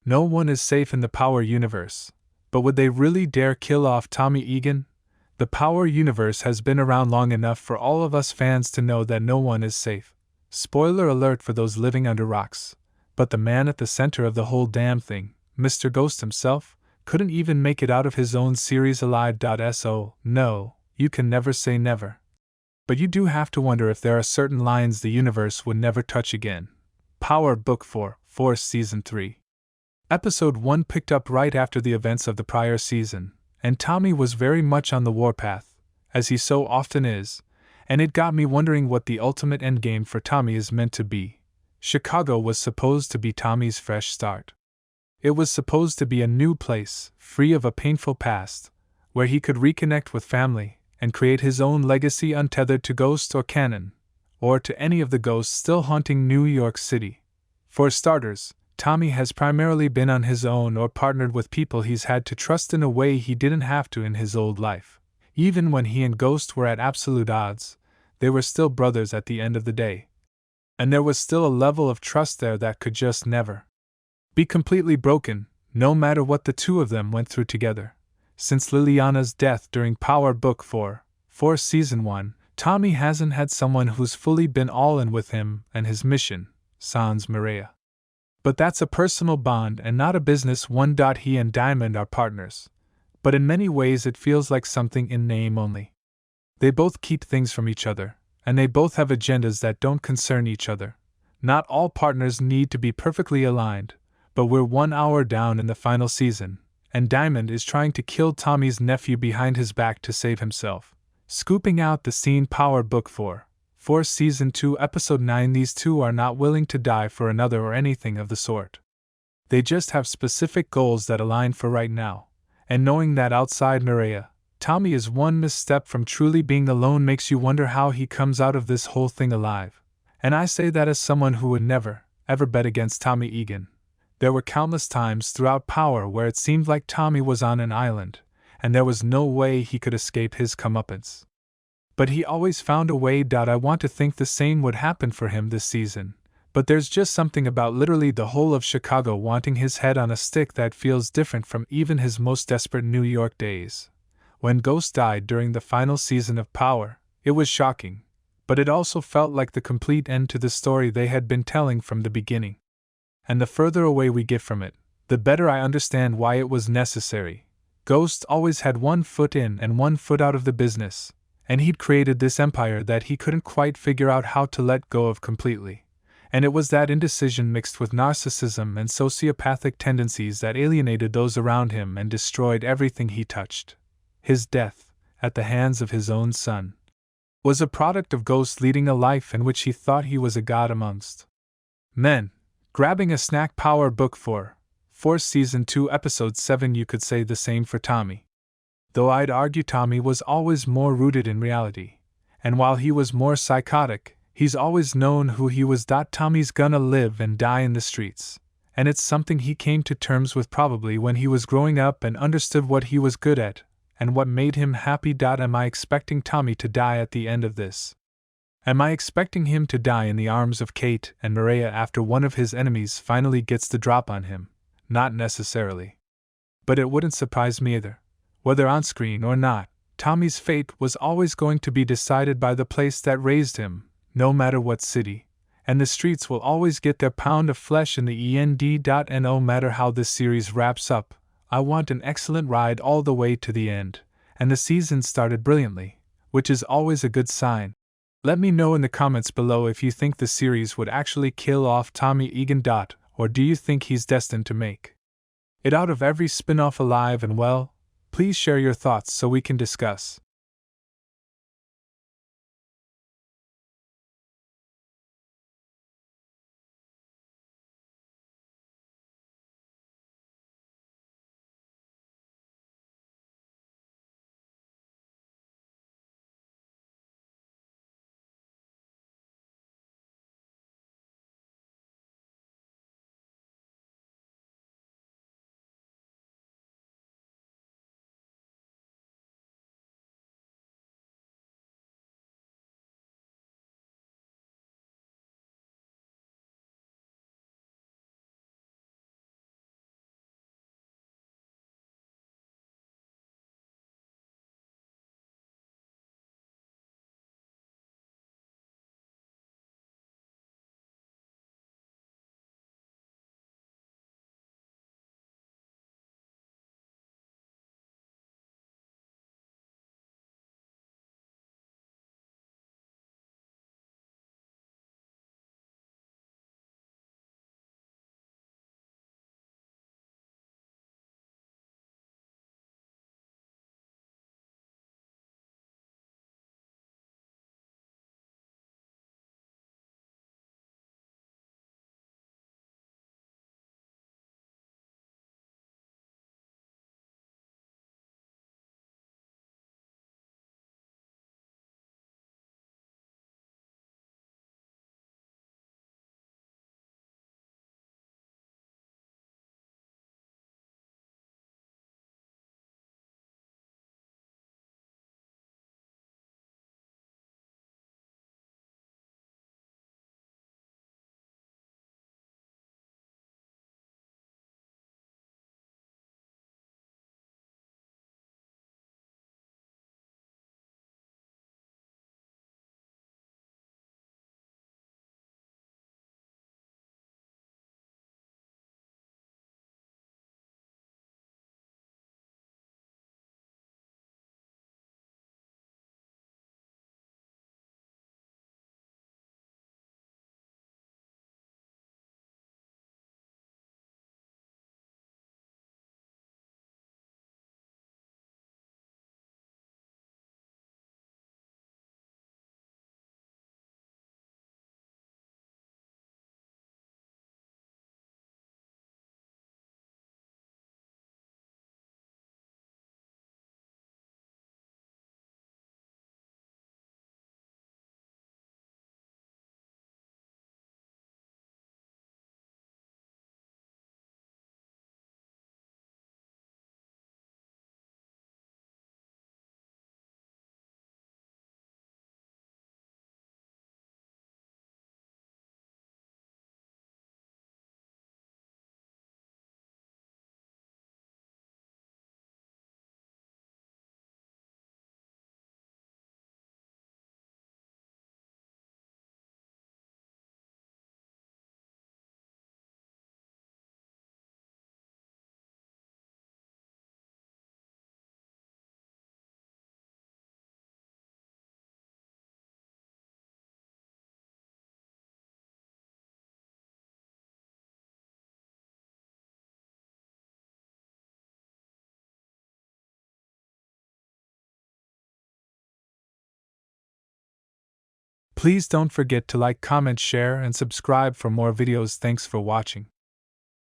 No one is safe in the Power universe. But would they really dare kill off Tommy Egan? The Power universe has been around long enough for all of us fans to know that no one is safe. Spoiler alert for those living under rocks. But the man at the center of the whole damn thing, Mr. Ghost himself, couldn't even make it out of his own series alive. So, no, you can never say never. But you do have to wonder if there are certain lines the universe would never touch again. Power Book 4, Force Season 3. Episode 1 picked up right after the events of the prior season, and Tommy was very much on the warpath, as he so often is, and it got me wondering what the ultimate endgame for Tommy is meant to be. Chicago was supposed to be Tommy's fresh start. It was supposed to be a new place, free of a painful past, where he could reconnect with family and create his own legacy untethered to ghosts or canon, or to any of the ghosts still haunting New York City. For starters, Tommy has primarily been on his own or partnered with people he's had to trust in a way he didn't have to in his old life. Even when he and Ghost were at absolute odds, they were still brothers at the end of the day. And there was still a level of trust there that could just never be completely broken, no matter what the two of them went through together. Since Liliana's death during Power Book 4, Force Season 1, Tommy hasn't had someone who's fully been all in with him and his mission, sans Maria. But that's a personal bond and not a business one. He and Diamond are partners, but in many ways it feels like something in name only. They both keep things from each other, and they both have agendas that don't concern each other. Not all partners need to be perfectly aligned, but we're 1 hour down in the final season, and Diamond is trying to kill Tommy's nephew behind his back to save himself. Scooping out the scene. Power Book 4, Force Season 2 Episode 9. These two are not willing to die for another or anything of the sort. They just have specific goals that align for right now, and knowing that outside Maria, Tommy is one misstep from truly being alone makes you wonder how he comes out of this whole thing alive. And I say that as someone who would never, ever bet against Tommy Egan. There were countless times throughout Power where it seemed like Tommy was on an island, and there was no way he could escape his comeuppance. But he always found a way. I want to think the same would happen for him this season, but there's just something about literally the whole of Chicago wanting his head on a stick that feels different from even his most desperate New York days. When Ghost died during the final season of Power, it was shocking, but it also felt like the complete end to the story they had been telling from the beginning. And the further away we get from it, the better I understand why it was necessary. Ghost always had 1 foot in and 1 foot out of the business, and he'd created this empire that he couldn't quite figure out how to let go of completely. And it was that indecision mixed with narcissism and sociopathic tendencies that alienated those around him and destroyed everything he touched. His death, at the hands of his own son, was a product of Ghost leading a life in which he thought he was a god amongst men. Grabbing a snack. Power Book 4, Force Season 2 Episode 7. You could say the same for Tommy. Though I'd argue Tommy was always more rooted in reality, and while he was more psychotic, he's always known who he was. Tommy's gonna live and die in the streets, and it's something he came to terms with probably when he was growing up and understood what he was good at and what made him happy. Am I expecting Tommy to die at the end of this? Am I expecting him to die in the arms of Kate and Maria after one of his enemies finally gets the drop on him? Not necessarily. But it wouldn't surprise me either. Whether on screen or not, Tommy's fate was always going to be decided by the place that raised him, no matter what city, and the streets will always get their pound of flesh in the end. And no matter how this series wraps up, I want an excellent ride all the way to the end, and the season started brilliantly, which is always a good sign. Let me know in the comments below if you think the series would actually kill off Tommy Egan. Or do you think he's destined to make it out of every spin-off alive and well? Please share your thoughts so we can discuss. Please don't forget to like, comment, share, and subscribe for more videos. Thanks for watching.